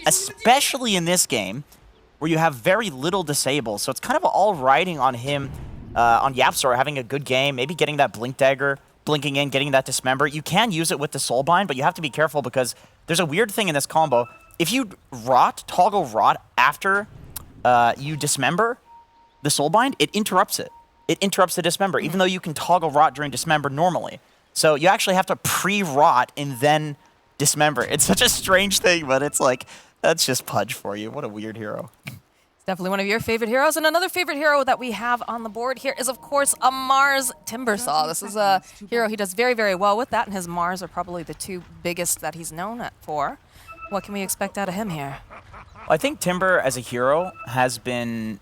especially in this game where you have very little disable. So it's kind of all riding on him, on YapzOr, having a good game, maybe getting that Blink Dagger, blinking in, getting that Dismember. You can use it with the Soulbind, but you have to be careful because there's a weird thing in this combo. If you toggle rot after you Dismember the Soulbind, it interrupts it. It interrupts the Dismember, even though you can toggle rot during Dismember normally. So you actually have to pre-rot and then Dismember. It's such a strange thing, but it's like, that's just Pudge for you. What a weird hero. It's definitely one of your favorite heroes. And another favorite hero that we have on the board here is, of course, a Mars Timbersaw. This is a hero he does very, very well with that, and his Mars are probably the two biggest that he's known for. What can we expect out of him here? I think Timber as a hero has been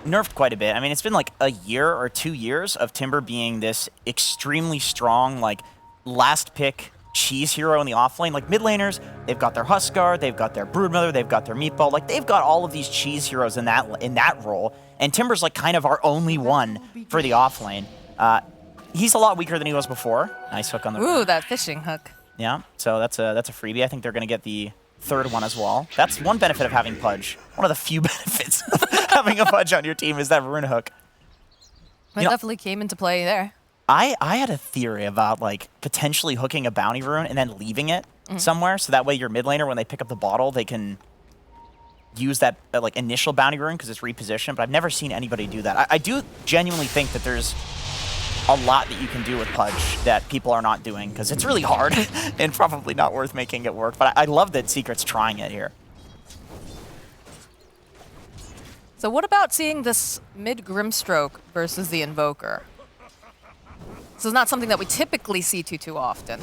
nerfed quite a bit. I mean, it's been like a year or 2 years of Timber being this extremely strong, like, last pick cheese hero in the offlane. Like, mid laners, they've got their Huskar, they've got their Broodmother, they've got their Meatball. Like, they've got all of these cheese heroes in that role, and Timber's like kind of our only one for the offlane. He's a lot weaker than he was before. Nice hook on the... Ooh, that fishing hook. Yeah, so that's a freebie. I think they're going to get the third one as well. That's one benefit of having Pudge. One of the few benefits of having a Pudge on your team is that Rune hook. That definitely came into play there. I had a theory about like potentially hooking a bounty rune and then leaving it somewhere, so that way your mid laner, when they pick up the bottle, they can use that like initial bounty rune because it's repositioned. But I've never seen anybody do that. I do genuinely think that there's a lot that you can do with Pudge that people are not doing because it's really hard and probably not worth making it work. But I love that Secret's trying it here. So what about seeing this mid Grimstroke versus the Invoker? This is not something that we typically see too often.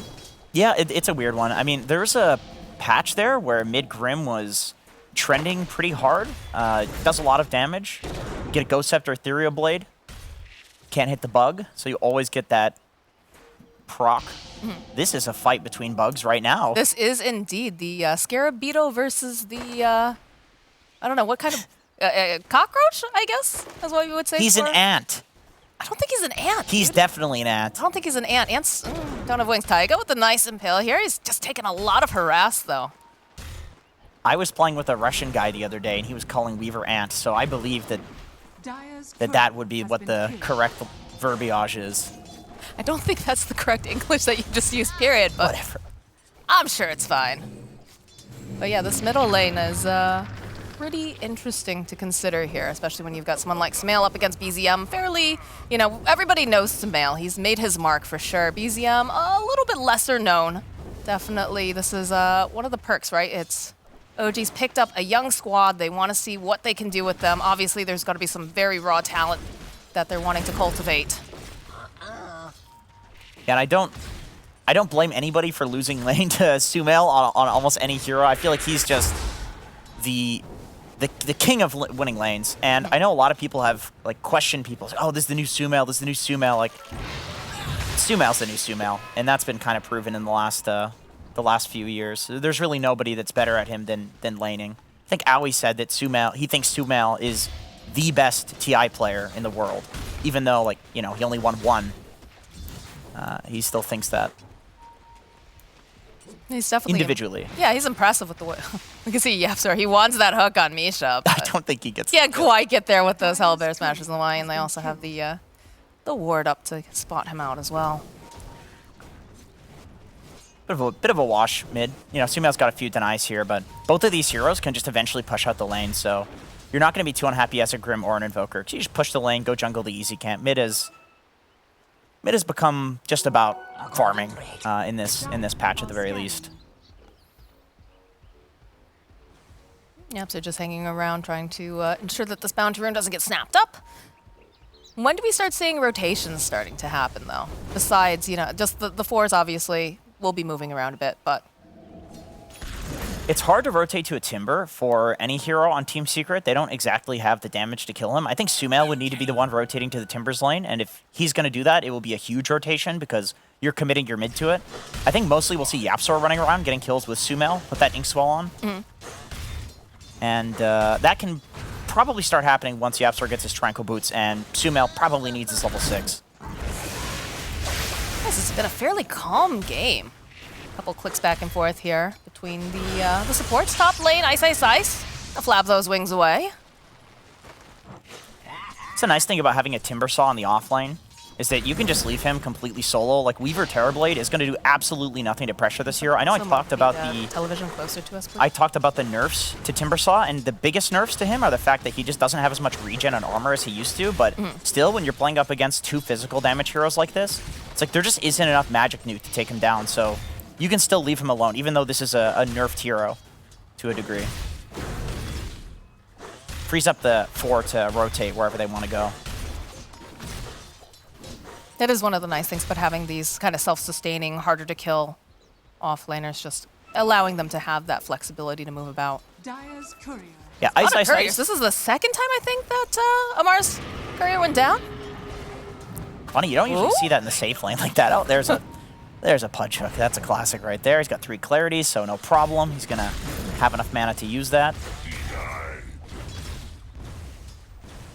Yeah, it's a weird one. I mean, there was a patch there where mid Grim was trending pretty hard. Does a lot of damage. Get a Ghost Scepter Ethereal Blade. Can't hit the bug, so you always get that proc. This is a fight between bugs right now. This is indeed the Scarab Beetle versus the, I don't know, what kind of, cockroach, I guess, is what you would say. He's an ant. I don't think he's an ant. He's definitely an ant. I don't think he's an ant. Ants don't have wings. Taiga with the nice impale here. He's just taking a lot of harass, though. I was playing with a Russian guy the other day, and he was calling Weaver ant, so I believe that that would be what the correct verbiage is. I don't think that's the correct English that you just used, period, but whatever. I'm sure it's fine. But yeah, this middle lane is pretty interesting to consider here, especially when you've got someone like Smail up against BZM. Fairly, you know, everybody knows Smail. He's made his mark for sure. BZM, a little bit lesser known. Definitely, this is one of the perks, right? It's OG's picked up a young squad. They want to see what they can do with them. Obviously, there's got to be some very raw talent that they're wanting to cultivate. And I don't blame anybody for losing lane to Sumail on almost any hero. I feel like he's just the king of winning lanes. And I know a lot of people have like questioned people. Oh, this is the new Sumail. This is the new Sumail. Like, Sumail's the new Sumail, and that's been kind of proven in the last few years. There's really nobody that's better at him than laning. I think Owie said that he thinks Sumail is the best TI player in the world, even though, like, you know, he only won one. He still thinks that. He's definitely individually. Yeah, he's impressive with the way. You can see YapzOr. He wants that hook on Misha. I don't think he gets. Can't quite get there with those Hellbear smashes in the line. They also have the ward up to spot him out as well. Bit of a wash mid. You know, Sumail's got a few denies here, but both of these heroes can just eventually push out the lane, so you're not going to be too unhappy as a Grim or an Invoker. So you just push the lane, go jungle the easy camp. Mid has become just about farming in this patch at the very least. Yep, so just hanging around trying to ensure that this bounty rune doesn't get snapped up. When do we start seeing rotations starting to happen, though? Besides, you know, just the fours obviously will be moving around a bit, but... It's hard to rotate to a Timber for any hero on Team Secret. They don't exactly have the damage to kill him. I think Sumail would need to be the one rotating to the Timber's lane, and if he's going to do that, it will be a huge rotation because you're committing your mid to it. I think mostly we'll see YapzOr running around, getting kills with Sumail, put that Ink Swell on. And that can probably start happening once YapzOr gets his Tranquil Boots, and Sumail probably needs his level 6. This has been a fairly calm game. Couple clicks back and forth here between the supports. Top lane, Ice. Flab those wings away. It's a nice thing about having a Timbersaw in the off lane, is that you can just leave him completely solo. Like, Weaver Terrorblade is going to do absolutely nothing to pressure this hero. I know I talked about the television closer to us, please. I talked about the nerfs to Timbersaw, and the biggest nerfs to him are the fact that he just doesn't have as much regen and armor as he used to, but still, when you're playing up against 2 physical damage heroes like this, it's like there just isn't enough magic nuke to take him down, so you can still leave him alone, even though this is a nerfed hero to a degree. Frees up the 4 to rotate wherever they want to go. That is one of the nice things about having these kind of self-sustaining, harder to kill offlaners, just allowing them to have that flexibility to move about. Dire's courier. Yeah, Ice. This is the second time I think that Amar's courier went down. Funny, you don't usually see that in the safe lane like that. Oh, there's a Pudge Hook. That's a classic right there. He's got 3 clarities, so no problem. He's gonna have enough mana to use that.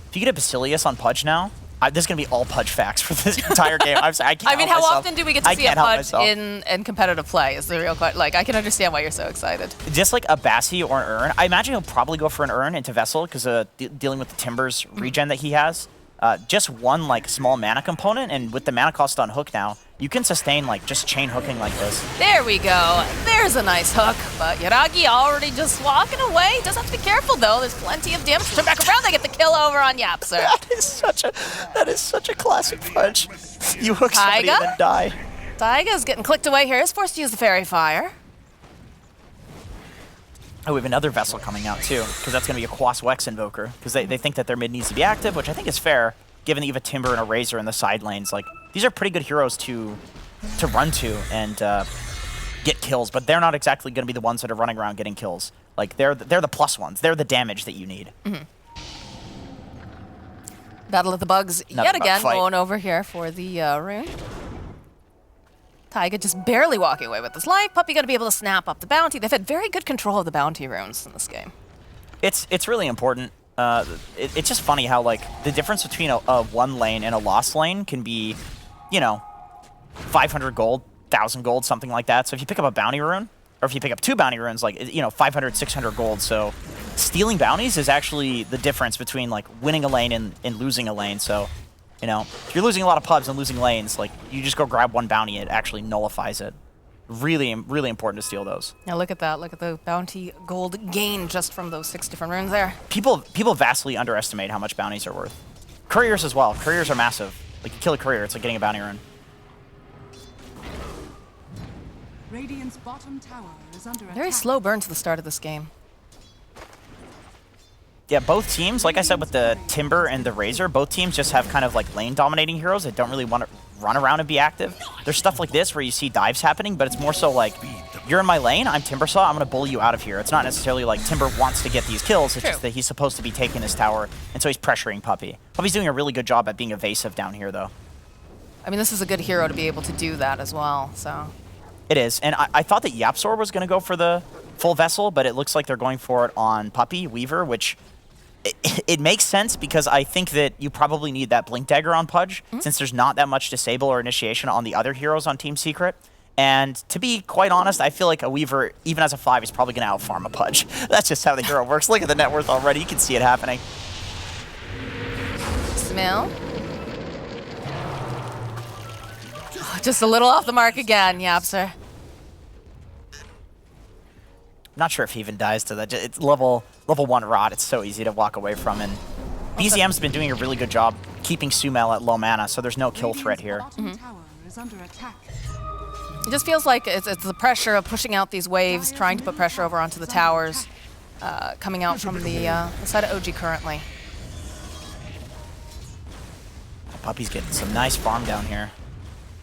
If you get a Basilius on Pudge now, this is going to be all Pudge facts for this entire game. I mean, how often do we get to see a Pudge in competitive play is the real question. Like, I can understand why you're so excited. Just like a Bassi or an Urn. I imagine he'll probably go for an Urn into Vessel because dealing with the Timbers regen that he has. Just one like small mana component, and with the mana cost on Hook now, you can sustain like just chain hooking like this. There we go. There's a nice hook, but Yuragi already just walking away. Does have to be careful though. There's plenty of damage. Turn back around. They get the kill over on Yapser. That is such a classic Pudge. You hook somebody and then die. Taiga's getting clicked away here. Is forced to use the Fairy Fire. Oh, we have another Vessel coming out too, because that's going to be a Quas Wex Invoker, because they think that their mid needs to be active, which I think is fair, given that you have a Timber and a Razor in the side lanes. Like, these are pretty good heroes to run to and get kills, but they're not exactly going to be the ones that are running around getting kills. Like, they're the plus ones. They're the damage that you need. Battle of the Bugs yet again going over here for the rune. Taiga just barely walking away with his life. Puppy going to be able to snap up the bounty. They've had very good control of the bounty runes in this game. It's really important. It's just funny how, like, the difference between a 1 lane and a lost lane can be, you know, 500 gold, 1,000 gold, something like that. So if you pick up a bounty rune, or if you pick up 2 bounty runes, like, you know, 500, 600 gold. So stealing bounties is actually the difference between, like, winning a lane and losing a lane. So, you know, if you're losing a lot of pubs and losing lanes, like, you just go grab 1 bounty, it actually nullifies it. Really, really important to steal those. Now look at that. Look at the bounty gold gain just from those 6 different runes there. People vastly underestimate how much bounties are worth. Couriers as well. Couriers are massive. Like, you kill a courier, it's like getting a bounty rune. Radiant's bottom tower is under attack. Very slow burn to the start of this game. Yeah, both teams, like I said with the Timber and the Razor, both teams just have kind of like lane dominating heroes that don't really want to run around and be active. There's stuff like this where you see dives happening, but it's more so like, you're in my lane, I'm Timbersaw, I'm going to bully you out of here. It's not necessarily like Timber wants to get these kills, it's just that he's supposed to be taking this tower, and so he's pressuring Puppy. Puppy's doing a really good job at being evasive down here, though. I mean, this is a good hero to be able to do that as well, so. It is, and I thought that Yapsor was going to go for the full Vessel, but it looks like they're going for it on Puppy, Weaver, which it makes sense because I think that you probably need that Blink Dagger on Pudge, since there's not that much Disable or Initiation on the other heroes on Team Secret. And to be quite honest, I feel like a Weaver, even as a 5, is probably going to out-farm a Pudge. That's just how the hero works. Look at the net worth already. You can see it happening. Smell. Just a little off the mark again, Yapser. Not sure if he even dies to that. It's level 1 rot. It's so easy to walk away from. And BZM's been doing a really good job keeping Sumail at low mana, so there's no kill threat here. It just feels like it's the pressure of pushing out these waves, trying to put pressure over onto the towers, coming out from the side of OG currently. Puppy's getting some nice farm down here.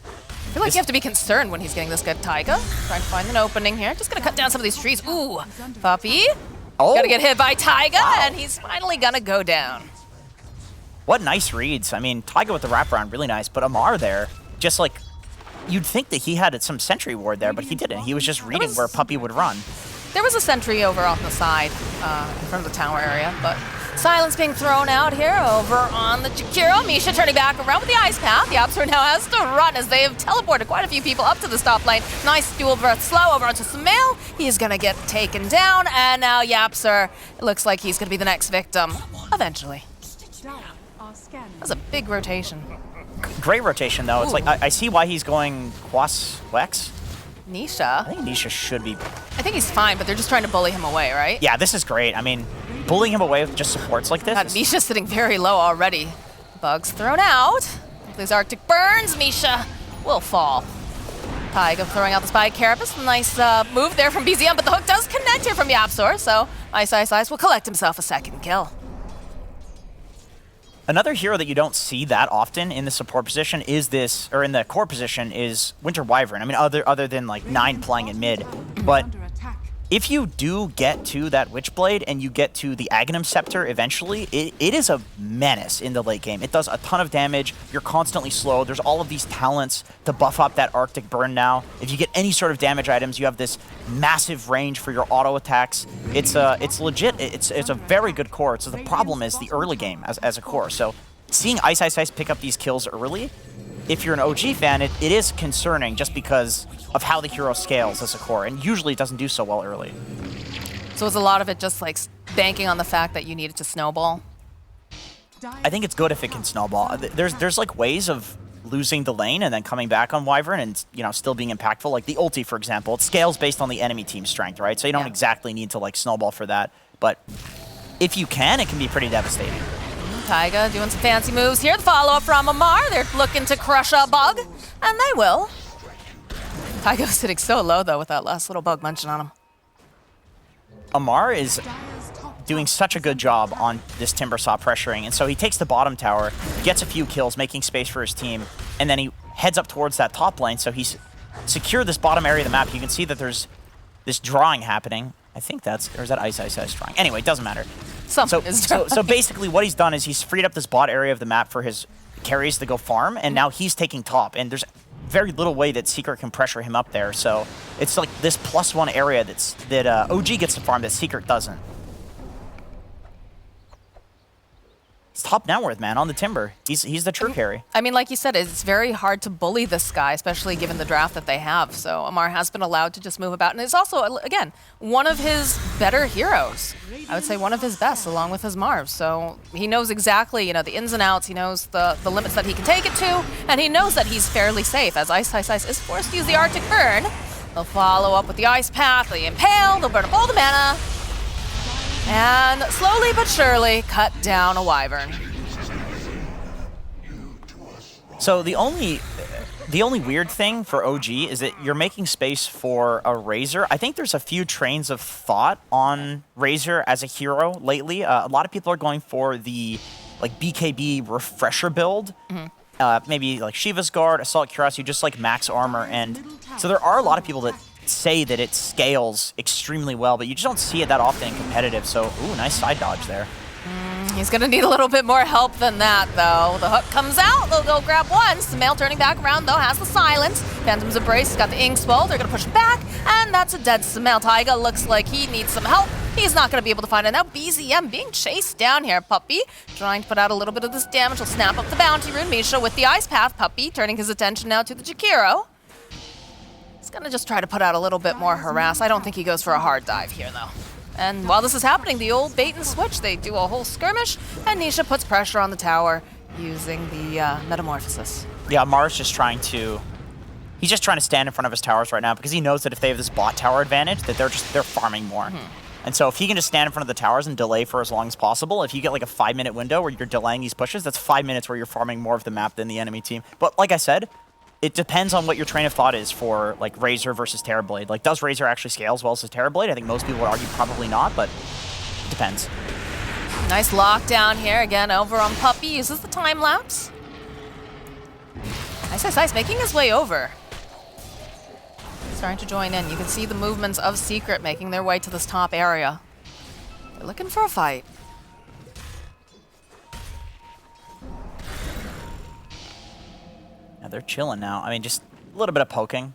I feel like you have to be concerned when he's getting this good. Taiga trying to find an opening here. Just gonna cut down some of these trees. Ooh, Puppy. Oh. Gotta get hit by Taiga, and he's finally gonna go down. What nice reads. I mean, Taiga with the wraparound, really nice. But Amar there, just like, you'd think that he had some sentry ward there, but he didn't. He was just reading where Puppy would run. There was a sentry over on the side in front of the tower area, but Silence being thrown out here over on the Jakiro. Misha turning back around with the Ice Path. The Yapsor now has to run as they have teleported quite a few people up to the top lane. Nice duel breath slow over onto Sumail. He's going to get taken down, and now Yapsor, it looks like he's going to be the next victim, eventually. That's a big rotation. Great rotation, though. It's Ooh. like, I see why he's going Quas Wex. Nisha. I think Nisha should be... I think he's fine, but they're just trying to bully him away, right? Yeah, this is great. I mean, bullying him away with just supports like this. God, Misha's sitting very low already. Bugs thrown out. These Arctic burns. Misha will fall. Taiga throwing out the Spy Carapace. Nice move there from BZM, but the hook does connect here from Yapsor, so Ice will collect himself a second kill. Another hero that you don't see that often in the support position is this, or in the core position, is Winter Wyvern. I mean, other than like 9 playing in mid, but if you do get to that Witchblade and you get to the Aghanim Scepter eventually, it is a menace in the late game. It does a ton of damage. You're constantly slow. There's all of these talents to buff up that Arctic Burn now. If you get any sort of damage items, you have this massive range for your auto attacks. It's legit. It's a very good core. So the problem is the early game as a core. So seeing Ice pick up these kills early, if you're an OG fan, it is concerning just because of how the hero scales as a core, and usually it doesn't do so well early. So is a lot of it just like banking on the fact that you need it to snowball? I think it's good if it can snowball. There's like ways of losing the lane and then coming back on Wyvern and, you know, still being impactful. Like the ulti, for example, it scales based on the enemy team's strength, right? So you don't exactly need to like snowball for that, but if you can, it can be pretty devastating. Taiga doing some fancy moves here. The follow-up from Amar. They're looking to crush a bug, and they will. Taiga was sitting so low, though, with that last little bug munching on him. Amar is doing such a good job on this Timbersaw pressuring, and so he takes the bottom tower, gets a few kills, making space for his team, and then he heads up towards that top lane, so he's secured this bottom area of the map. You can see that there's this drawing happening. I think that's, or is that Ice drawing? Anyway, it doesn't matter. So basically what he's done is he's freed up this bot area of the map for his carries to go farm, and now he's taking top, and there's very little way that Secret can pressure him up there, so it's like this +1 area that OG gets to farm that Secret doesn't. It's top net worth, man, on the Timber. He's the true carry. I mean, like you said, it's very hard to bully this guy, especially given the draft that they have. So Amar has been allowed to just move about. And it's also, again, one of his better heroes. I would say one of his best, along with his Marv. So he knows exactly, you know, the ins and outs. He knows the limits that he can take it to. And he knows that he's fairly safe, as Ice is forced to use the Arctic Burn. They'll follow up with the Ice Path, the Impale. They'll burn up all the mana. And slowly but surely cut down a Wyvern. So the only weird thing for OG is that you're making space for a Razor. I think there's a few trains of thought on Razor as a hero lately. A lot of people are going for the like BKB refresher build. Maybe like Shiva's Guard, Assault Cuirass, you just like max armor. And so there are a lot of people that say that it scales extremely well, but you just don't see it that often in competitive. So, ooh, nice side dodge there. He's going to need a little bit more help than that, though. The hook comes out. They'll go grab one. Sumail turning back around, though, has the silence. Phantom's Embrace has got the Inkswell. They're going to push him back, and that's a dead Sumail. Taiga looks like he needs some help. He's not going to be able to find it. Now BZM being chased down here. Puppey trying to put out a little bit of this damage. He'll snap up the bounty rune. Misha with the Ice Path. Puppey turning his attention now to the Jakiro. He's going to just try to put out a little bit more harass. I don't think he goes for a hard dive here, though. And while this is happening, the old bait and switch, they do a whole skirmish, and Nisha puts pressure on the tower using the Metamorphosis. Yeah, Amar's just trying to... He's just trying to stand in front of his towers right now because he knows that if they have this bot tower advantage, that they're farming more. And so if he can just stand in front of the towers and delay for as long as possible, if you get like a 5-minute window where you're delaying these pushes, that's 5 minutes where you're farming more of the map than the enemy team. But like I said, it depends on what your train of thought is for like Razor versus Terrorblade. Like, does Razor actually scale as well as Terrorblade? I think most people would argue probably not, but it depends. Nice lockdown here again over on Puppey. Uses the time lapse. Ice making his way over. Starting to join in. You can see the movements of Secret making their way to this top area. They're looking for a fight. Yeah, they're chilling now. I mean, just a little bit of poking.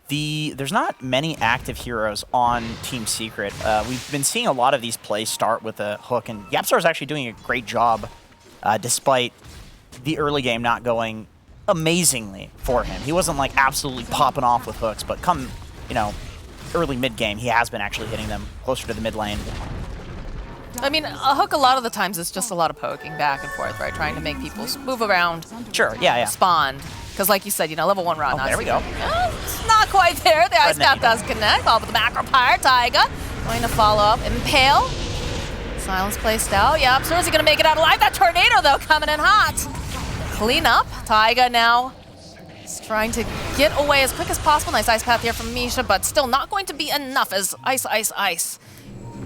There's not many active heroes on Team Secret. We've been seeing a lot of these plays start with a hook, and YapzOr is actually doing a great job despite the early game not going amazingly for him. He wasn't like absolutely popping off with hooks, but come, early mid game, he has been actually hitting them closer to the mid lane. I mean, a hook a lot of the times is just a lot of poking back and forth, right? Trying to make people move around. Sure, yeah. Spawn. Because like you said, level 1 run. Oh, there we go. It's not quite there. The ice path does connect. All with the macro pyre. Taiga going to follow up. Impale. Silence placed out. Yep, so is he going to make it out alive? That tornado, though, coming in hot. Clean up. Taiga now is trying to get away as quick as possible. Nice ice path here from Misha, but still not going to be enough as Ice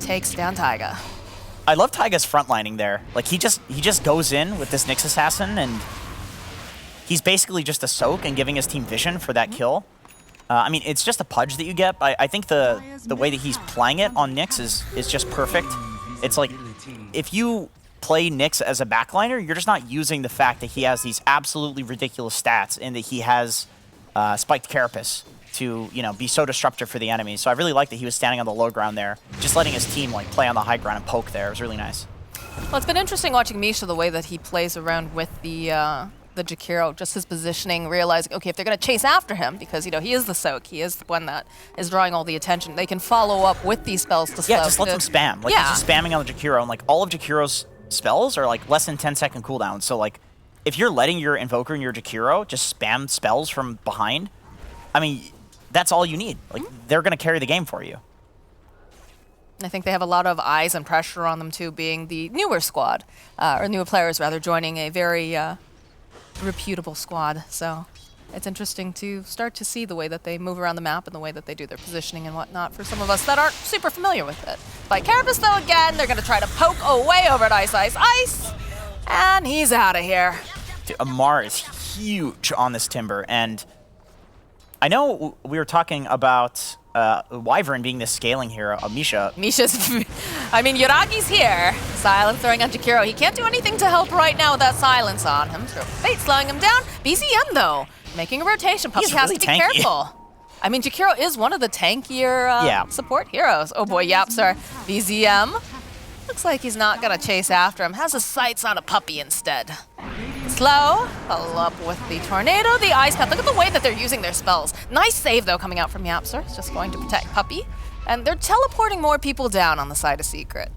takes down Taiga. I love Taiga's frontlining there. Like, he just goes in with this Nyx Assassin, and he's basically just a soak and giving his team vision for that kill. I mean, it's just a pudge that you get, but I think the way that he's playing it on Nyx is just perfect. It's like, if you play Nyx as a backliner, you're just not using the fact that he has these absolutely ridiculous stats and that he has spiked Carapace to, be so disruptive for the enemy. So I really like that he was standing on the low ground there, just letting his team play on the high ground and poke there. It was really nice. Well, it's been interesting watching Misha, the way that he plays around with the Jakiro, just his positioning, realizing, okay, if they're going to chase after him, because, he is the soak, he is the one that is drawing all the attention, they can follow up with these spells to slow. Yeah, just let them spam. He's just spamming on the Jakiro, and, all of Jakiro's spells are, less than 10-second cooldowns. So, if you're letting your Invoker and your Jakiro just spam spells from behind, I mean, that's all you need. They're going to carry the game for you. I think they have a lot of eyes and pressure on them, too, being the newer squad, or newer players, rather, joining a very reputable squad. So it's interesting to start to see the way that they move around the map and the way that they do their positioning and whatnot for some of us that aren't super familiar with it. By Carapace, though, again, they're going to try to poke away over at Ice, and he's out of here. Dude, Amar is huge on this Timber, and I know we were talking about Wyvern being the scaling hero of Misha. Misha's, Yuragi's here. Silence throwing on Jakiro. He can't do anything to help right now with that silence on him. Fate slowing him down. BZM, though, making a rotation. Puppy has to be careful. Jakiro is one of the tankier support heroes. Oh boy, YapzOr. BZM. Looks like he's not going to chase after him. Has his sights on a Puppy instead. Slow, follow up with the Tornado, the Ice Path. Look at the way that they're using their spells. Nice save, though, coming out from YapzOr. It's just going to protect Puppy. And they're teleporting more people down on the side of Secret.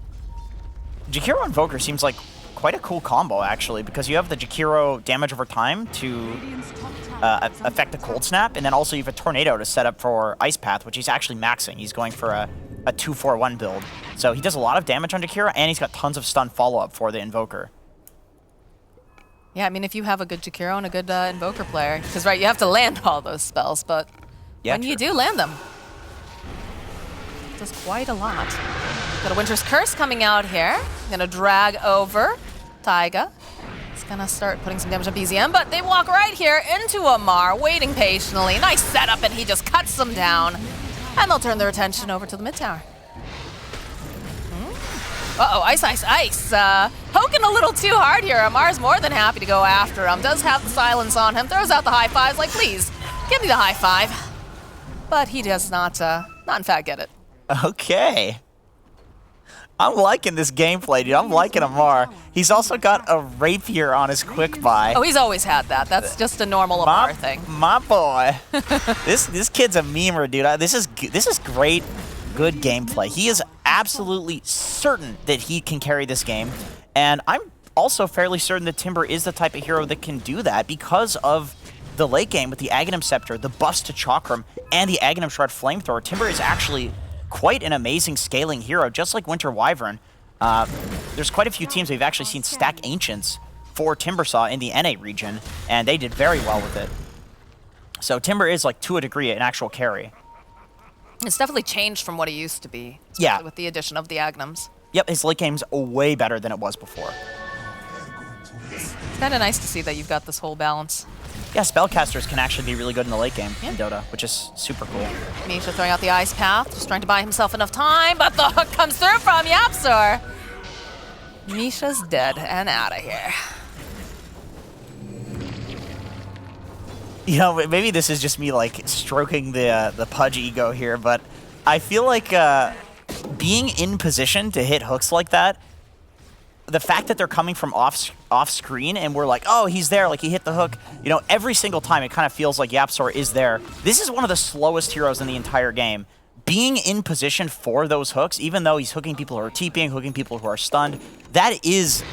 Jakiro Invoker seems like quite a cool combo, actually, because you have the Jakiro damage over time to affect the Cold Snap, and then also you have a Tornado to set up for Ice Path, which he's actually maxing. He's going for a 2-4-1 build. So he does a lot of damage on Jakiro, and he's got tons of stun follow-up for the Invoker. Yeah, if you have a good Jakiro and a good Invoker player, because, right, you have to land all those spells, but when you do land them, it does quite a lot. Got a Winter's Curse coming out here. Gonna drag over Taiga. It's gonna start putting some damage on BZM, but they walk right here into Amar, waiting patiently. Nice setup, and he just cuts them down. And they'll turn their attention over to the mid tower. Uh-oh, Ice. Poking a little too hard here. Amar's more than happy to go after him. Does have the silence on him. Throws out the high fives like, please, give me the high five. But he does not in fact, get it. Okay. I'm liking this gameplay, dude. I'm liking Amar. He's also got a Rapier on his quick buy. Oh, he's always had that. That's just a normal Amar thing. My boy. This kid's a memer, dude. This is great, good gameplay. He is absolutely certain that he can carry this game, and I'm also fairly certain that Timber is the type of hero that can do that because of the late game with the Aghanim Scepter, the buffs to Chakram, and the Aghanim Shroud Flamethrower. Timber is actually quite an amazing scaling hero, just like Winter Wyvern. There's quite a few teams we've actually seen stack Ancients for Timbersaw in the NA region, and they did very well with it. So Timber is, to a degree, an actual carry. It's definitely changed from what it used to be. Yeah. With the addition of the Aghanims. Yep, his late game's way better than it was before. It's kind of nice to see that you've got this whole balance. Yeah, spellcasters can actually be really good in the late game in Dota, which is super cool. Misha throwing out the Ice Path, just trying to buy himself enough time, but the hook comes through from YapzOr. Misha's dead and out of here. You know, maybe this is just me like stroking the Pudge ego here, but I feel like being in position to hit hooks like that, the fact that they're coming from off screen and we're like, oh, he's there, like he hit the hook, you know, every single time it kind of feels like YapzOr is there. This is one of the slowest heroes in the entire game. Being in position for those hooks, even though he's hooking people who are TPing, hooking people who are stunned, that is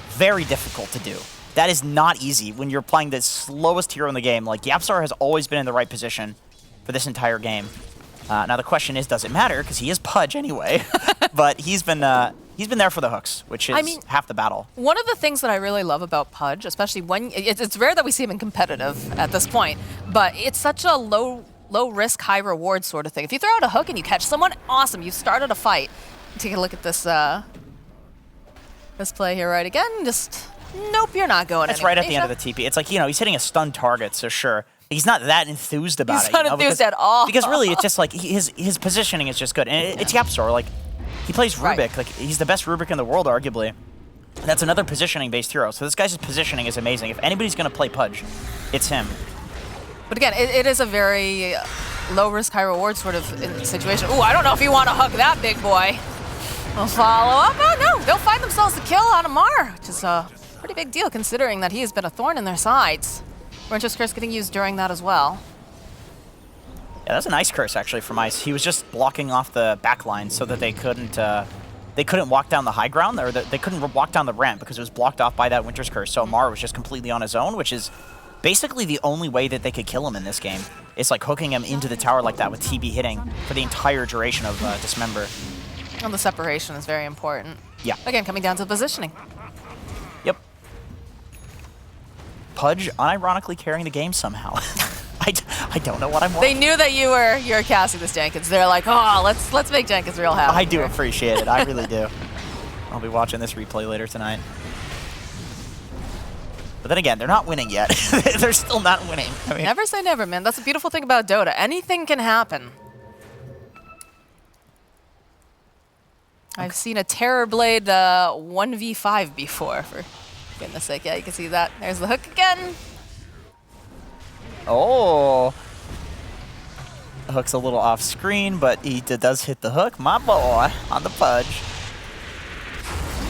very difficult to do. That is not easy when you're playing the slowest hero in the game. Like, YapzOr has always been in the right position for this entire game. Now the question is, does it matter? Because he is Pudge anyway. But he's been there for the hooks, which is half the battle. One of the things that I really love about Pudge, especially when it's rare that we see him in competitive at this point, but it's such a low risk, high reward sort of thing. If you throw out a hook and you catch someone, awesome, you started a fight. Take a look at this this play here right again. Just nope, you're not going. That's right at the end of the TP. It's like, you know, he's hitting a stun target, so sure. He's not that enthused about it. He's not enthused at all. Because really, it's just like his positioning is just good, and it's YapzOr. Like, he plays Rubik. Right. Like, he's the best Rubik in the world, arguably. And that's another positioning-based hero. So this guy's positioning is amazing. If anybody's gonna play Pudge, it's him. But again, it is a very low risk, high reward sort of situation. Ooh, I don't know if you want to hook that big boy. We'll follow up. Oh no, they'll find themselves the kill on Amar, which is a pretty big deal considering that he has been a thorn in their sides. Winter's Curse getting used during that as well. Yeah, that's a nice curse actually from Ice. He was just blocking off the back line so that they couldn't walk down the high ground, or they couldn't walk down the ramp because it was blocked off by that Winter's Curse. So Amar was just completely on his own, which is basically the only way that they could kill him in this game. It's like hooking him into the tower like that with TB hitting for the entire duration of Dismember. And the separation is very important. Yeah. Again, coming down to the positioning. Yep. Pudge unironically carrying the game somehow. I don't know what I'm watching. They knew that you were casting this Jenkins. They're like, oh, let's make Jenkins real happy. I do appreciate it. I really do. I'll be watching this replay later tonight. But then again, they're not winning yet. They're still not winning. I mean, never say never, man. That's the beautiful thing about Dota. Anything can happen. I've seen a Terrorblade 1v5 before, for goodness sake. Yeah, you can see that. There's the hook again. Oh. The hook's a little off screen, but he does hit the hook. My boy on the Pudge.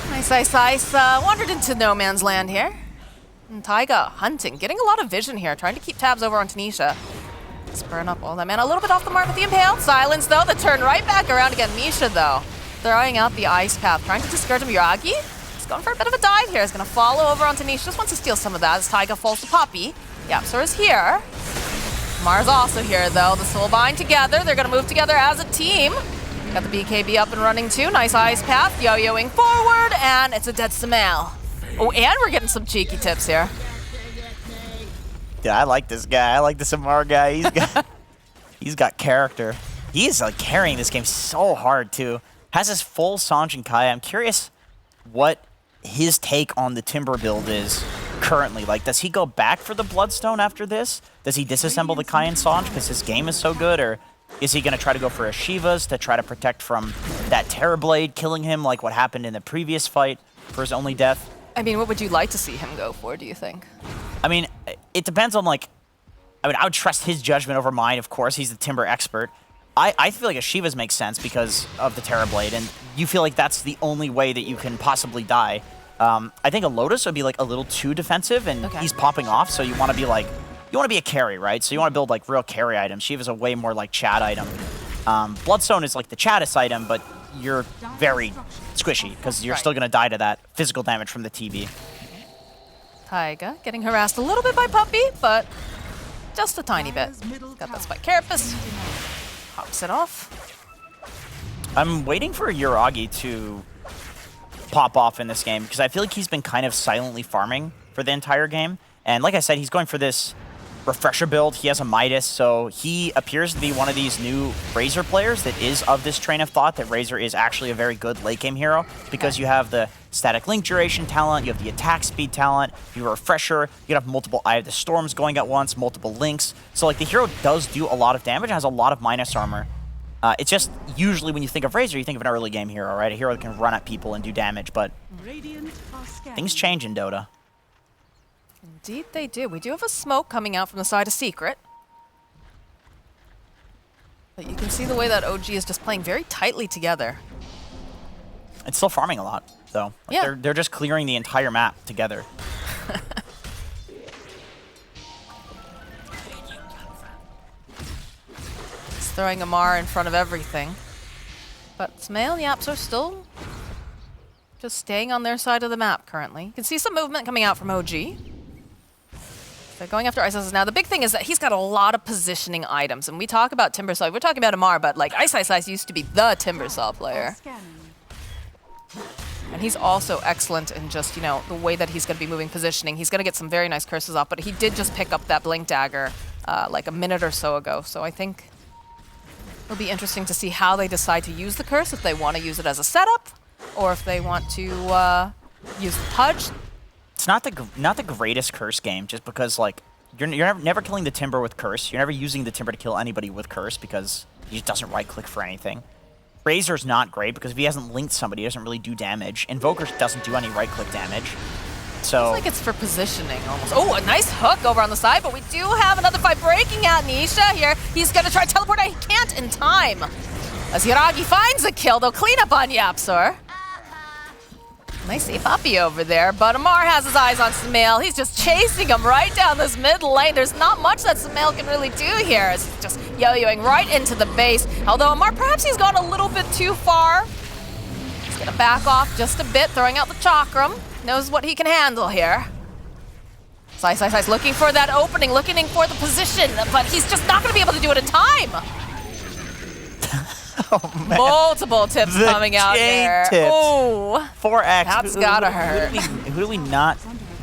Nice. Wandered into no man's land here. And Taiga hunting, getting a lot of vision here, trying to keep tabs over on Tanisha. Spurring up all that mana. A little bit off the mark with the Impale. Silence, though. The turn right back around again. Misha, though, throwing out the Ice Path, trying to discourage him. Yagi, he's going for a bit of a dive here. He's going to follow over on Tanisha. Just wants to steal some of that as Taiga falls to Poppy. YapzOr is here. Mars also here, though. The Soulbind together. They're going to move together as a team. Got the BKB up and running, too. Nice Ice Path. Yo-yoing forward, and it's a dead Samael. Oh, and we're getting some cheeky tips here. Yeah, I like this guy. I like this Amar guy. He's got character. He is like carrying this game so hard too. Has his full Sanj and Kaya. I'm curious what his take on the Timber build is currently. Like, does he go back for the Bloodstone after this? Does he disassemble the Kaya and Sanj because his game is so good, or is he going to try to go for a Shivas to try to protect from that Terrorblade killing him like what happened in the previous fight for his only death? I mean, what would you like to see him go for, do you think? I mean, it depends on, like, I mean, I would trust his judgment over mine, of course. He's the Timber expert. I feel like a Shivas makes sense because of the Terrorblade, and you feel like that's the only way that you can possibly die. I think a Lotus would be, like, a little too defensive, and he's popping off, so you want to be, like, you want to be a carry, right? So you want to build, like, real carry items. Shivas a way more, like, Chad item. Bloodstone is, like, the Chaddest item, but you're very squishy because you're still going to die to that physical damage from the TB. Taiga getting harassed a little bit by Puppy, but just a tiny bit. Got that spike carapace. Pops it off. I'm waiting for Uragi to pop off in this game because I feel like he's been kind of silently farming for the entire game. And like I said, he's going for this refresher build. He has a Midas, so he appears to be one of these new Razor players that is of this train of thought that Razor is actually a very good late game hero because you have the static link duration talent, you have the attack speed talent, you have a refresher, you have multiple Eye of the Storms going at once, multiple links. So like the hero does do a lot of damage and has a lot of minus armor. It's just usually when you think of Razor, you think of an early game hero, right? A hero that can run at people and do damage, but things change in Dota. Indeed they do. We do have a smoke coming out from the side of Secret. But you can see the way that OG is just playing very tightly together. It's still farming a lot, though. Like, Yeah. They're just clearing the entire map together. He's throwing Amar in front of everything. But Smail and Yaps are still just staying on their side of the map currently. You can see some movement coming out from OG. They're going after Ice Ice now. The big thing is that he's got a lot of positioning items. And we talk about Timbersaw. We're talking about Amar, but like Ice Ice used to be the Timbersaw player. And he's also excellent in just, you know, the way that he's going to be moving positioning. He's going to get some very nice curses off, but he did just pick up that Blink Dagger like a minute or so ago. So I think it'll be interesting to see how they decide to use the curse, if they want to use it as a setup, or if they want to use the Pudge. It's not the greatest curse game, just because like you're never killing the Timber with curse. You're never using the Timber to kill anybody with curse because he just doesn't right click for anything. Razor's not great because if he hasn't linked somebody, he doesn't really do damage. Invoker doesn't do any right click damage. So Feels like it's for positioning almost. Oh, a nice hook over on the side, but we do have another fight breaking out. Nisha here. He's going to try to teleport out. He can't in time. As Hiragi finds a kill, they'll clean up on Yapsor. Nice safe uppy over there, but Amar has his eyes on Smail. He's just chasing him right down this mid lane. There's not much that Smail can really do here. It's just yo-yoing right into the base. Although Amar, perhaps he's gone a little bit too far. He's gonna back off just a bit, throwing out the Chakram. Knows what he can handle here. Slice, looking for that opening, looking for the position, but he's just not gonna be able to do it in time. oh, man. Multiple tips The coming out chain here. tips. Oh, 4x. That's gotta hurt.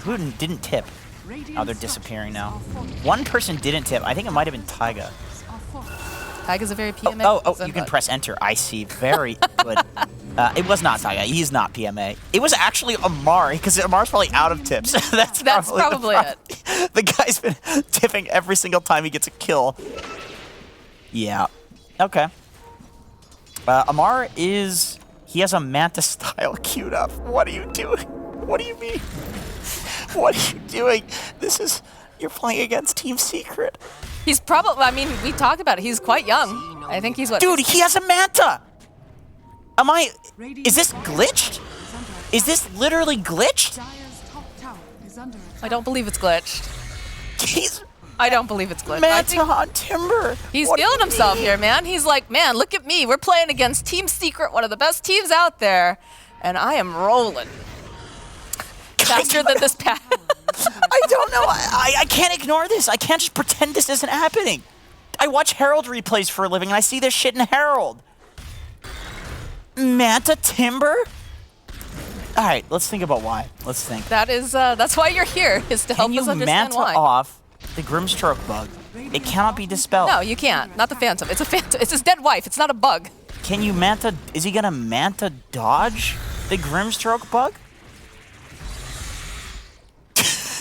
Who didn't tip? Oh, they're disappearing now. One person didn't tip. I think it might have been Taiga. Taiga's a very PMA. Oh, you can press enter. I see. Very good. It was not Taiga. He's not PMA. It was actually Amar, because Amar's probably out of tips. That's probably it. The guy's been tipping every single time he gets a kill. Yeah. Okay. Amar he has a Manta style queued up. What are you doing? What do you mean? What are you doing? You're playing against Team Secret. He's probably, I mean, we talked about it. He's quite young. I think he's what? Dude, he has a Manta! Is this glitched? Is this literally glitched? I don't believe it's glitched. I don't believe it's glitched. Manta on Timber. He's feeling himself here, man. He's like, man, look at me. We're playing against Team Secret, one of the best teams out there, and I am rolling. Faster than this path. I don't know. I can't ignore this. I can't just pretend this isn't happening. I watch Herald replays for a living, and I see this shit in Herald. Manta Timber? All right, let's think about why. Let's think. That's why you're here, is to help us understand Manta why. off the Grimstroke bug? It cannot be dispelled. No, you can't. Not the Phantom. It's a Phantom. It's his dead wife. It's not a bug. Can you Manta? Is he gonna Manta dodge the Grimstroke bug?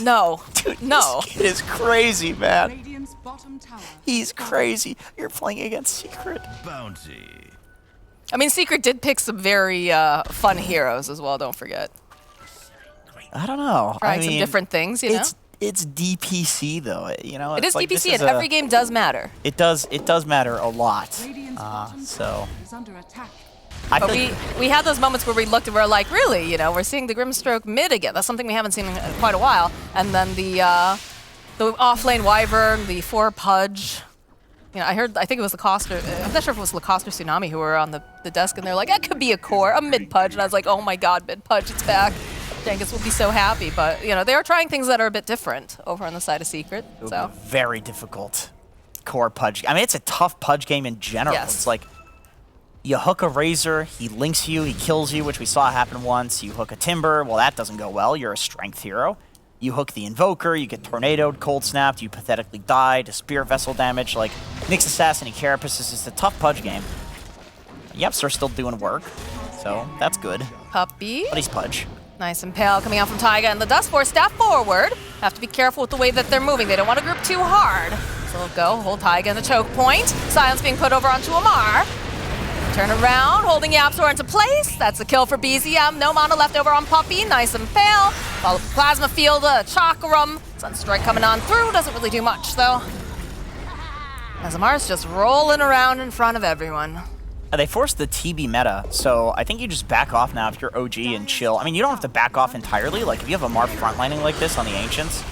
No. Dude, no. This kid is crazy, man. Radiant's bottom tower. He's crazy. You're playing against Secret. Bounty. I mean, Secret did pick some very fun heroes as well, don't forget. I don't know. Trying some different things, you know? It's DPC though, you know. It is like, DPC, and every game does matter. It does matter a lot. Radiant's bottom So tower is under attack. I But feel we had those moments where we looked and we're like, really, you know, we're seeing the Grimstroke mid again. That's something we haven't seen in quite a while. And then the off-lane Wyvern, the 4 Pudge. You know, I think it was Lacoste, I'm not sure if it was Lacoste or Tsunami who were on the desk, and they're like, that could be a core, a mid Pudge. And I was like, oh my god, mid Pudge, it's back. Jenkins will be so happy. But, you know, they are trying things that are a bit different over on the side of Secret. So very difficult core Pudge. I mean, it's a tough Pudge game in general. Yes. It's like you hook a Razor, he links you, he kills you, which we saw happen once. You hook a Timber, well, that doesn't go well. You're a strength hero. You hook the Invoker, you get tornadoed, cold snapped, you pathetically die to Spear Vessel damage. Like, Nyx Assassin and Carapace is just a tough Pudge game. Yeps are still doing work, so that's good. Puppy. But he's Pudge. Nice and pale coming out from Taiga, and the Dust Force staff forward. Have to be careful with the way that they're moving. They don't want to group too hard. So they'll go, hold Taiga in the choke point. Silence being put over onto Amar. Turn around, holding Yapsor into place. That's a kill for BZM. No mana left over on Puppy. Nice and pale. Follow the Plasma Field, Chakram. Sunstrike coming on through, doesn't really do much though. As Amar's just rolling around in front of everyone. They forced the TB meta, so I think you just back off now if you're OG and chill. I mean, you don't have to back off entirely. Like, if you have Amar frontlining like this on the Ancients,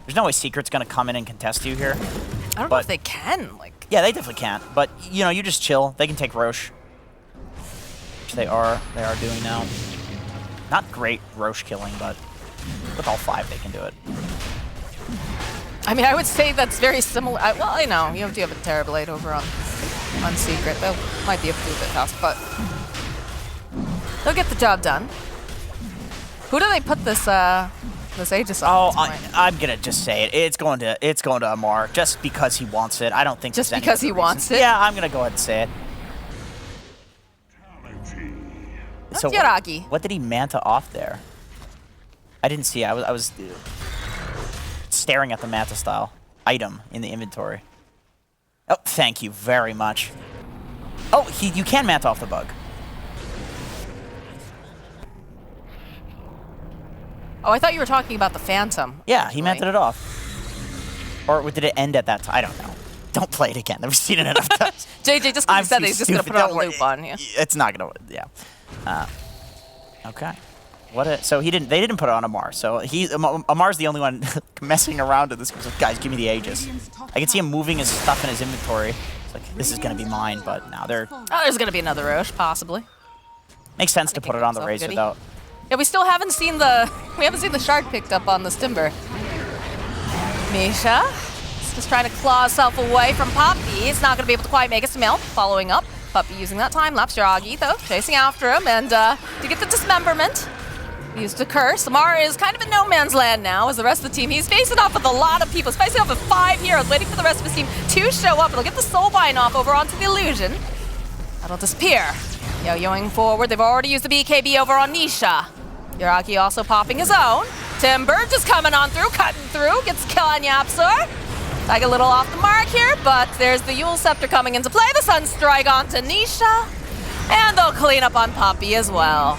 there's no way Secret's going to come in and contest you here. I don't know if they can. Like, yeah, they definitely can't. But, you know, you just chill. They can take Roche. Which they are doing now. Not great Roche killing, but with all 5, they can do it. I mean, I would say that's very similar. Well, I know, you do have a Terrorblade over on Secret. That might be a little bit fast, but they'll get the job done. Who do they put this Aegis on? Oh, I'm gonna just say it. It's going to Amar just because he wants it. I don't think just there's because any he other wants reason. it. Yeah, I'm gonna go ahead and say it. That's So Yaragi. what did he manta off there? I didn't see. I was staring at the manta style item in the inventory. Oh, thank you very much. Oh, you can manta off the bug. Oh, I thought you were talking about the Phantom. Yeah, he manted it off. Or did it end at that time? I don't know. Don't play it again. We've seen it enough times. JJ, just because he said that, he's just going to put it on a loop on you. It's not going to, yeah. Okay. So they didn't put it on Amar. So Amar's the only one messing around in this. He's like, guys, give me the Aegis. I can see him moving his stuff in his inventory. It's like, this is going to be mine, but now they're... Oh, there's going to be another Roche, possibly. Makes sense to put it on the Razor, though. Yeah, we still haven't seen the shard picked up on this Timber. Misha is just trying to claw herself away from Poppy. It's not going to be able to quite make a smell. Following up. Puppy using that time lapse. Yaragi, though, chasing after him, and to get the dismemberment. Used a curse. Amar is kind of in no man's land now as the rest of the team. He's facing off with a lot of people. He's facing off with 5 heroes, waiting for the rest of his team to show up. It'll get the Soulbind off over onto the Illusion. That'll disappear. Yo-yoing forward. They've already used the BKB over on Nisha. Yaraki also popping his own. Timber just coming on through, cutting through. Gets a kill on Yapsor. Like a little off the mark here, but there's the Yule Scepter coming into play. The Sunstrike onto Nisha. And they'll clean up on Poppy as well.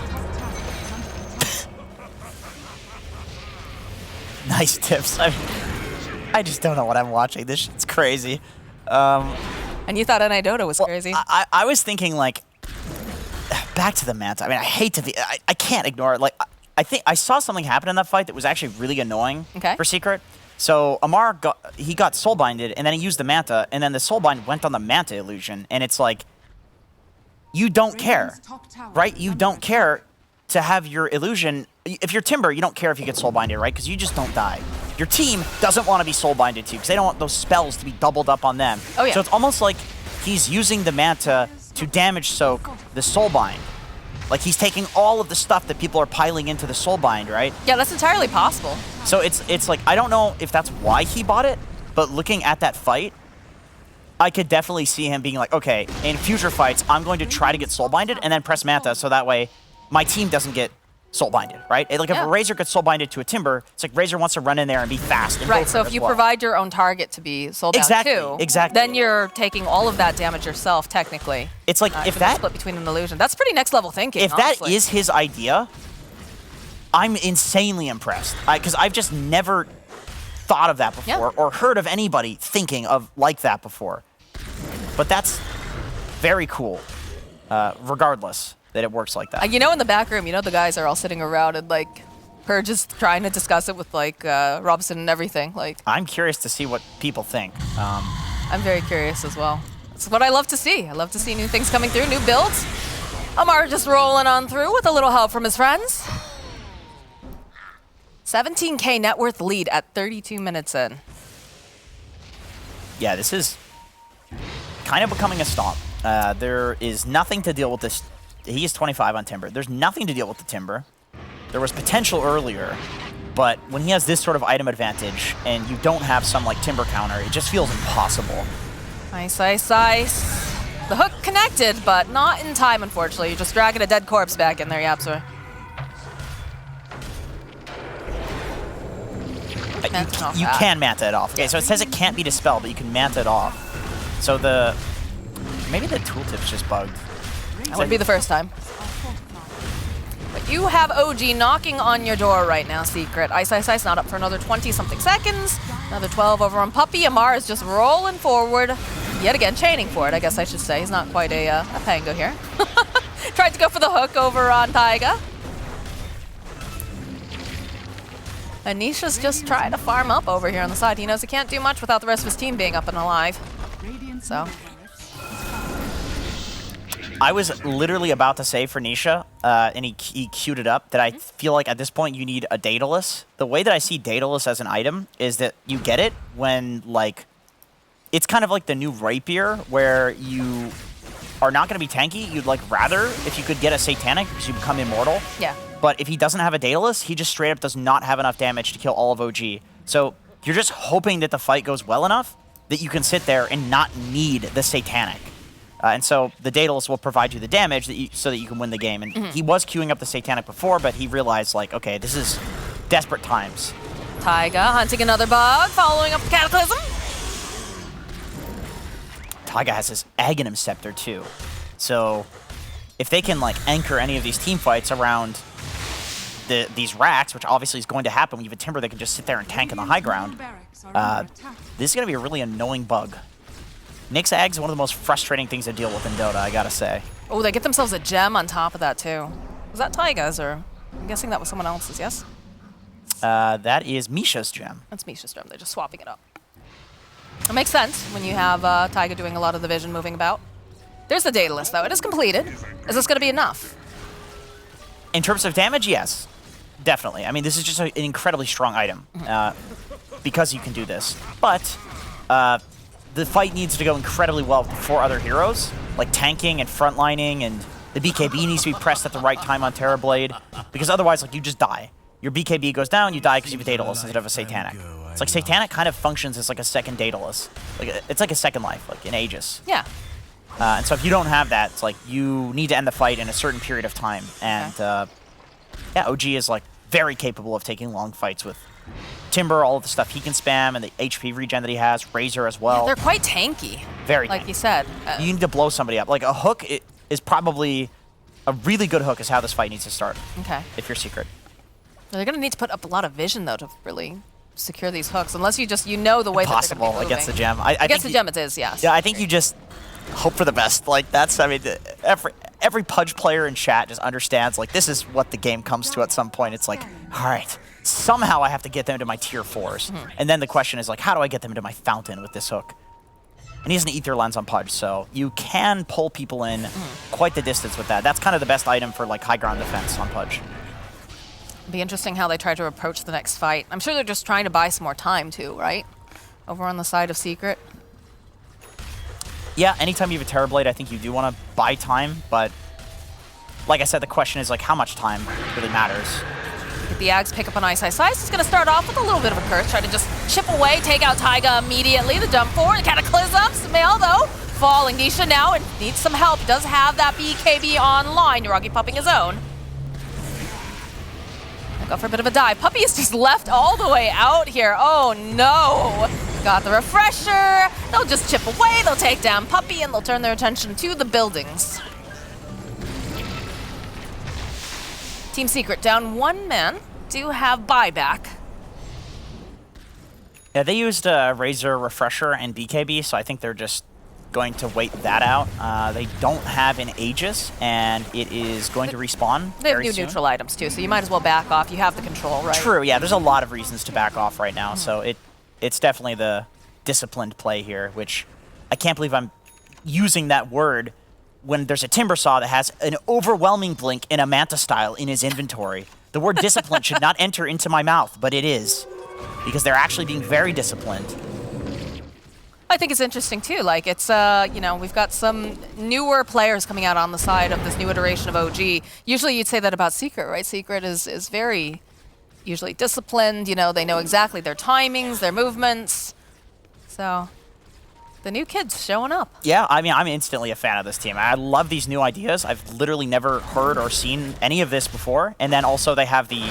Nice tips. I just don't know what I'm watching. This shit's crazy. And you thought NA Dota was crazy. I was thinking, like, back to the manta. I mean, I hate to be... I can't ignore it. Like, I think I saw something happen in that fight that was actually really annoying for Secret. So Amar got soulbinded, and then he used the manta, and then the soulbind went on the manta illusion, and it's like, you don't care, right? You don't care to have your illusion. If you're Timber, you don't care if you get soulbinded, right? Because you just don't die. Your team doesn't want to be soulbinded too, because they don't want those spells to be doubled up on them. Oh, yeah. So it's almost like he's using the manta to damage soak the soulbind. Like, he's taking all of the stuff that people are piling into the soulbind, right? Yeah, that's entirely possible. So it's like, I don't know if that's why he bought it, but looking at that fight, I could definitely see him being like, okay, in future fights, I'm going to try to get soulbinded and then press manta so that way my team doesn't get soulbinded, right? Like, if a Razor gets soulbinded to a Timber, it's like Razor wants to run in there and be fast. And right, so if you provide your own target to be soulbound too, then you're taking all of that damage yourself, technically. It's like, if that... split between an illusion. That's pretty next level thinking, If honestly. that is his idea, I'm insanely impressed. Because I've just never thought of that before or heard of anybody thinking of like that before. But that's very cool, regardless that it works like that. You know, in the back room, you know, the guys are all sitting around and, like, Purge is trying to discuss it with, like, Robson and everything. Like, I'm curious to see what people think. I'm very curious as well. It's what I love to see. I love to see new things coming through, new builds. Amar just rolling on through with a little help from his friends. 17K net worth lead at 32 minutes in. Yeah, this is kind of becoming a stomp. There is nothing to deal with this. He is 25 on Timber. There's nothing to deal with the Timber. There was potential earlier, but when he has this sort of item advantage and you don't have some like Timber counter, it just feels impossible. Nice, nice, nice. The hook connected, but not in time, unfortunately. You're just dragging a dead corpse back in there, Yapsor. You can manta it off. Okay, so it says it can't be dispelled, but you can manta it off. So maybe the tooltip's just bugged. That would be the first time. But You have OG knocking on your door right now, Secret. Ice not up for another 20-something seconds. Another 12 over on Puppey. Amar is just rolling forward. Yet again, chaining for it, I guess I should say. He's not quite a Pango here. Tried to go for the hook over on Taiga. And Nisha's just trying to farm up over here on the side. He knows he can't do much without the rest of his team being up and alive. So I was literally about to say for Nisha, and he queued it up, that I feel like at this point you need a Daedalus. The way that I see Daedalus as an item is that you get it when, like, it's kind of like the new Rapier, where you are not going to be tanky. You'd like rather if you could get a Satanic because you become immortal. yeah. But if he doesn't have a Daedalus, he just straight up does not have enough damage to kill all of OG. So you're just hoping that the fight goes well enough that you can sit there and not need the Satanic. And so the Daedalus will provide you the damage so that you can win the game. And he was queuing up the Satanic before, but he realized, like, okay, this is desperate times. Taiga hunting another bug, following up the Cataclysm. Taiga has his Aghanim Scepter too. So if they can, like, anchor any of these team fights around these racks, which obviously is going to happen when you have a Timber that can just sit there and tank in the high ground, this is going to be a really annoying bug. Nyx Ag's one of the most frustrating things to deal with in Dota, I gotta say. Oh, they get themselves a gem on top of that too. Was that Taiga's, or I'm guessing that was someone else's, yes? That is Misha's gem. That's Misha's gem, they're just swapping it up. It makes sense when you have Taiga doing a lot of the vision moving about. There's the Daedalus though, it is completed. Is this gonna be enough? In terms of damage, yes. Definitely. I mean, this is just an incredibly strong item because you can do this. But the fight needs to go incredibly well with the 4 other heroes, like tanking and frontlining, and the BKB needs to be pressed at the right time on Terrorblade, because otherwise, like, you just die. Your BKB goes down, you die because you have a Daedalus instead of a Satanic. It's like Satanic kind of functions as like a second Daedalus. Like, it's like a second life, like in Aegis. Yeah. And so if you don't have that, it's like you need to end the fight in a certain period of time. And yeah, OG is like very capable of taking long fights with Timber, all of the stuff he can spam, and the HP regen that he has, Razor as well. Yeah, they're quite tanky. Very like tanky. you said. You need to blow somebody up. Like a hook is probably a really good hook is how this fight needs to start. Okay. If you're Secret. They're going to need to put up a lot of vision though to really secure these hooks, unless you just know the way that they're going to be against the gem. Against the gem it is, yes. Yeah, I think you just hope for the best. Like that's, I mean, every Pudge player in chat just understands, like, this is what the game comes to at some point. It's like, all right, somehow I have to get them to my tier 4s. And then the question is, like, how do I get them into my fountain with this hook? And he has an Ether Lens on Pudge, so you can pull people in quite the distance with that. That's kind of the best item for, like, high ground defense on Pudge. It'll be interesting how they try to approach the next fight. I'm sure they're just trying to buy some more time, too, right? Over on the side of Secret. Yeah, anytime you have a Terrorblade, I think you do want to buy time, but like I said, the question is, like, how much time really matters. Get the Ags pick up on Ice. He's going to start off with a little bit of a curse, try to just chip away, take out Taiga immediately. The jump forward, the Cataclysm. Smail, though, falling. Nisha now and needs some help. He does have that BKB online. Yuragi popping his own. Go for a bit of a dive. Puppey is just left all the way out here. Oh no! Got the refresher. They'll just chip away. They'll take down Puppey and they'll turn their attention to the buildings. Team Secret down 1 man. Do have buyback. Yeah, they used Razor, Refresher, and BKB, so I think they're just going to wait that out. They don't have an Aegis, and it is going to respawn They have very new soon. neutral items too, so you might as well back off. You have the control, right? True, yeah, there's a lot of reasons to back off right now, so it's definitely the disciplined play here, which I can't believe I'm using that word when there's a Timbersaw that has an overwhelming blink in a Manta style in his inventory. The word discipline should not enter into my mouth, but it is, because they're actually being very disciplined. I think it's interesting too. Like it's, you know, we've got some newer players coming out on the side of this new iteration of OG. Usually you'd say that about Secret, right? Secret is very usually disciplined. You know, they know exactly their timings, their movements. So the new kids showing up. Yeah, I mean, I'm instantly a fan of this team. I love these new ideas. I've literally never heard or seen any of this before. And then also they have the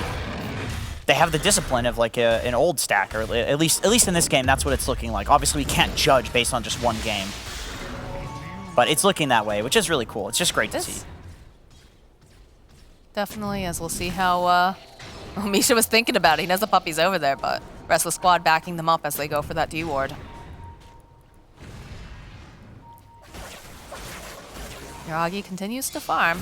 discipline of like an old stack, or at least in this game, that's what it's looking like. Obviously, we can't judge based on just one game, but it's looking that way, which is really cool. It's just great to see. Definitely is. We'll see how Misha was thinking about it. He knows the puppy's over there, but rest of the squad backing them up as they go for that D ward. Yagi continues to farm.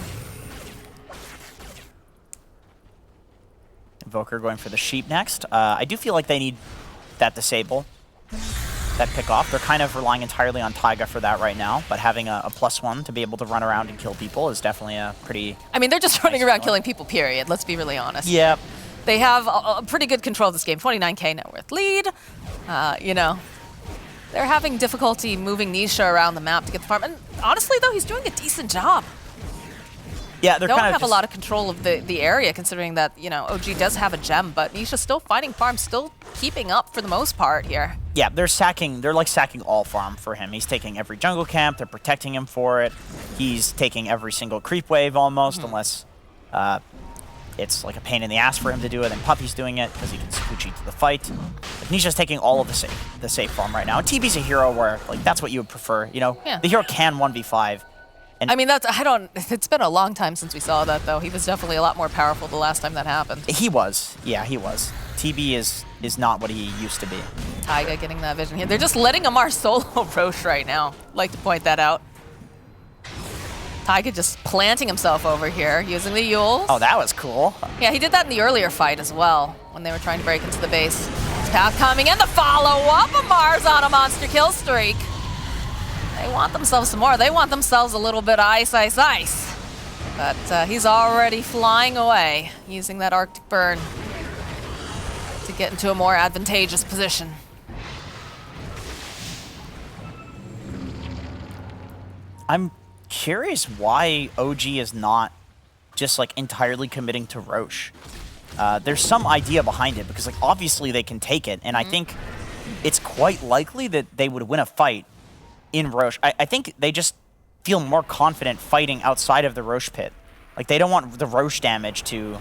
Invoker going for the sheep next. I do feel like they need that disable, that pick off. They're kind of relying entirely on Taiga for that right now, but having a +1 to be able to run around and kill people is definitely a pretty... I mean, they're just running around killing people, period. Let's be really honest. Yep. They have a pretty good control of this game. 29k net worth lead. You know, they're having difficulty moving Nisha around the map to get the farm. And honestly, though, he's doing a decent job. Yeah, they're Don't kind of have a lot of control of the area, considering that, you know, OG does have a gem, but Nisha's still fighting farm, still keeping up for the most part here. Yeah, they're like sacking all farm for him. He's taking every jungle camp, they're protecting him for it. He's taking every single creep wave almost, unless it's like a pain in the ass for him to do it, and Puppy's doing it because he can scooch to the fight. But Nisha's taking all of the safe farm right now. And TB's a hero where, like, that's what you would prefer, you know? Yeah. The hero can 1v5. I mean, it's been a long time since we saw that, though. He was definitely a lot more powerful the last time that happened. He was. Yeah, he was. TB is not what he used to be. Taiga getting that vision here. They're just letting Amar solo Roche right now. Like to point that out. Taiga just planting himself over here, using the Yules. Oh, that was cool. Yeah, he did that in the earlier fight as well, when they were trying to break into the base. Path coming in, the follow-up. Amar's on a monster kill streak. They want themselves some more. They want themselves a little bit of ice, ice, ice. But he's already flying away, using that Arctic Burn to get into a more advantageous position. I'm curious why OG is not just like entirely committing to Roche. There's some idea behind it because like obviously they can take it, and I think it's quite likely that they would win a fight in Roche. I think they just feel more confident fighting outside of the Roche pit. Like they don't want the Roche damage to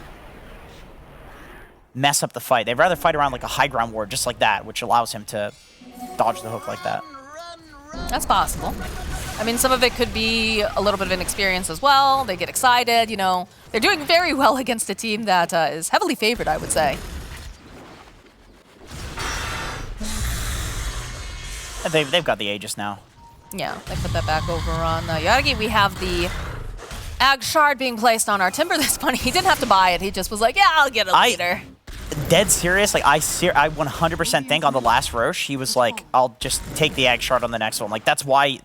mess up the fight. They'd rather fight around like a high ground ward just like that, which allows him to dodge the hook like that. That's possible. I mean, some of it could be a little bit of inexperience as well. They get excited, you know. They're doing very well against a team that is heavily favored, I would say. They've got the Aegis now. Yeah, they put that back over on Yagi. We have the Ag Shard being placed on our Timber. That's funny. He didn't have to buy it. He just was like, yeah, I'll get it later. Dead serious. Like I 100% think on the last Roche, he was like, I'll just take the Ag Shard on the next one. Like that's why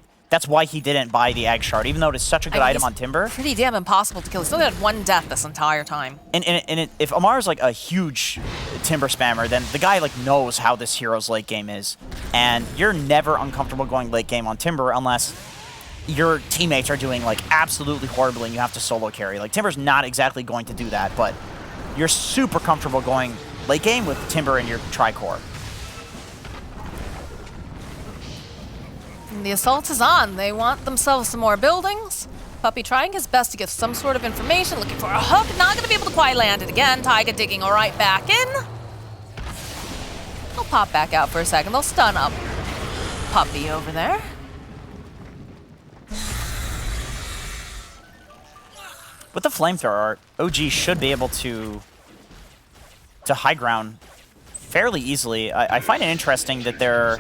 he didn't buy the Ag Shard, even though it is such a good item on Timber. Pretty damn impossible to kill. He still had one death this entire time. And if Amar's like a huge Timber spammer, then the guy like knows how this hero's late game is. And you're never uncomfortable going late game on Timber unless your teammates are doing like absolutely horribly and you have to solo carry. Like Timber's not exactly going to do that, but you're super comfortable going late game with Timber and your Tricore. And the assault is on. They want themselves some more buildings. Puppy trying his best to get some sort of information, looking for a hook. Not going to be able to quite land it again. Taiga digging right back in. They'll pop back out for a second. They'll stun up Puppy over there. With the flamethrower art, OG should be able to high ground fairly easily. I find it interesting that they're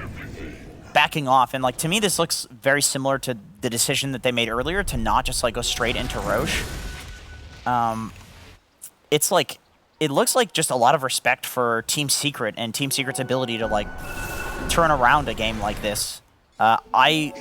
backing off, and like to me this looks very similar to the decision that they made earlier to not just like go straight into Roche. It's like it looks like just a lot of respect for Team Secret and Team Secret's ability to like turn around a game like this. I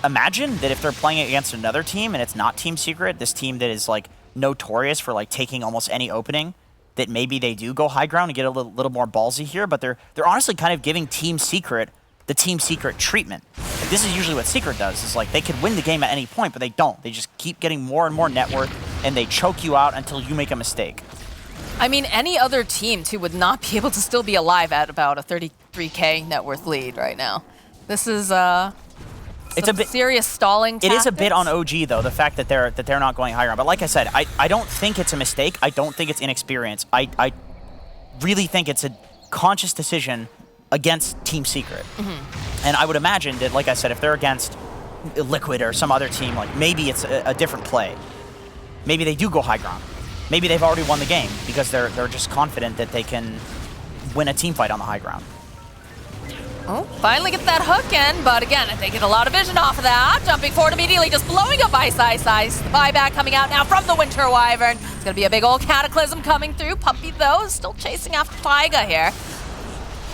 imagine that if they're playing against another team and it's not Team Secret, this team that is like notorious for like taking almost any opening, that maybe they do go high ground and get a little more ballsy here, but they're honestly kind of giving Team Secret the Team Secret treatment. Like, this is usually what Secret does, is like they could win the game at any point, but they don't. They just keep getting more and more net worth, and they choke you out until you make a mistake. I mean, any other team, too, would not be able to still be alive at about a 33k net worth lead right now. This is it's a bit serious stalling tactics. It is a bit on OG, though, the fact that they're not going high ground. But like I said, I don't think it's a mistake. I don't think it's inexperience. I really think it's a conscious decision against Team Secret. And I would imagine that, like I said, if they're against Liquid or some other team, like maybe it's a different play. Maybe they do go high ground. maybe they've already won the game because they're just confident that they can win a team fight on the high ground. Oh, finally get that hook in, but again, they get a lot of vision off of that. Jumping forward immediately, just blowing up Ice. The buyback coming out now from the Winter Wyvern. It's going to be a big old cataclysm coming through. Puppey, though, still chasing after Taiga here.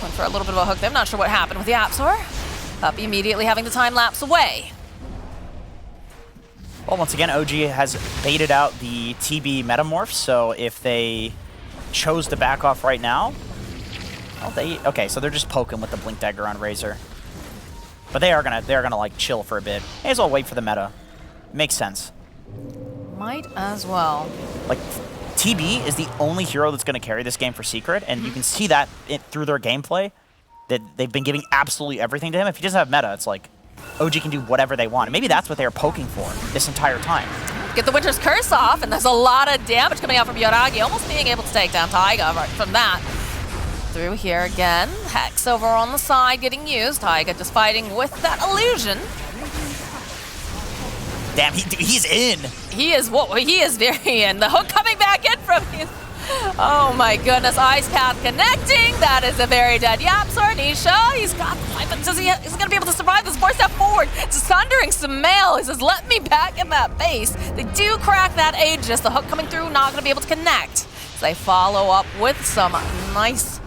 Went for a little bit of a hook there. I'm not sure what happened with the Yapzor. Puppey immediately having to time lapse away. Well, once again, OG has baited out the TB Metamorph, so if they chose to back off right now, well, okay, so they're just poking with the Blink Dagger on Razor. But they're gonna like chill for a bit. May as well wait for the meta. Makes sense. Might as well. Like, TB is the only hero that's gonna carry this game for Secret, and you can see that through their gameplay, that they've been giving absolutely everything to him. If he doesn't have meta, it's like, OG can do whatever they want. And maybe that's what they were poking for this entire time. Get the Winter's Curse off, and there's a lot of damage coming out from Yoragi, almost being able to take down Taiga right from that. Through here again. Hex over on the side getting used. Taiga just fighting with that illusion. Damn, he's in. He is very in. The hook coming back in from his. Oh my goodness, Ice Path connecting. That is a very dead Yapzor. Nisha, he's got the fight, but is he going to be able to survive this 4-step forward? Sundering some mail. He says, let me back in that base. They do crack that Aegis. The hook coming through, not going to be able to connect. So they follow up with some nice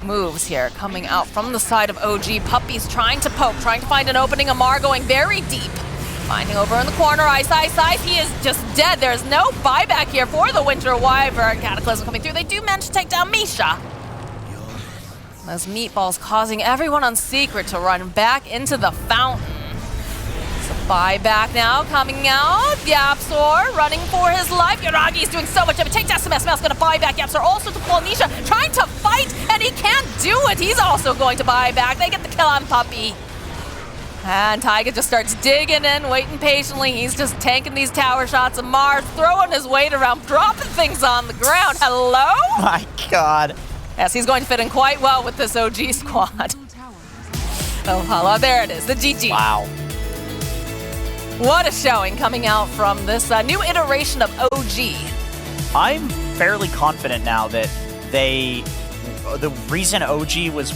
moves here coming out from the side of OG. Puppey's trying to poke, trying to find an opening. Amar going very deep. Finding over in the corner, Ice. He is just dead. There's no buyback here for the Winter Wyvern. Cataclysm coming through. They do manage to take down Misha. Those meatballs causing everyone on Secret to run back into the fountain. So buyback now coming out. Yapzor running for his life. Yuragi's doing so much of it. Take down some Smel's going to buy back. Yapzor also to pull Nisha, trying to fight, and he can't do it. He's also going to buy back. They get the kill on Puppey. And Taiga just starts digging in, waiting patiently. He's just tanking these tower shots. Amar throwing his weight around, dropping things on the ground. Hello? My God. Yes, he's going to fit in quite well with this OG squad. Oh, hello. There it is, the GG. Wow. What a showing coming out from this new iteration of OG. I'm fairly confident now that the reason OG was